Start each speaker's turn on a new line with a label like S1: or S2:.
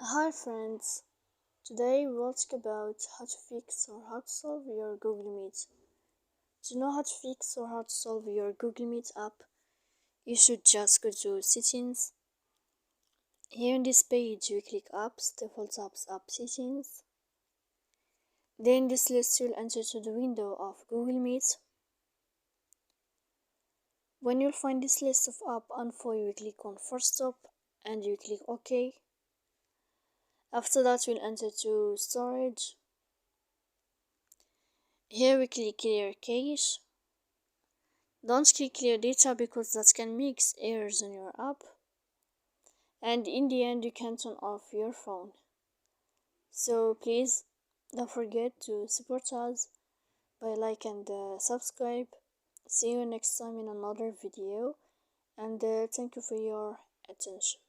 S1: Hi friends, today we'll talk about how to fix or how to solve your Google Meet. To know how to fix or how to solve your Google Meet app, you should just go to settings. Here in this page you click apps, default apps, app settings. Then this list will enter to the window of Google Meet. When you'll find this list of app info, you click on first stop and you click OK. After that we'll enter to storage. Here we click clear cache. Don't click clear data because that can mix errors on your app. And in the end you can turn off your phone. So please don't forget to support us by like and subscribe. See you next time in another video, and thank you for your attention.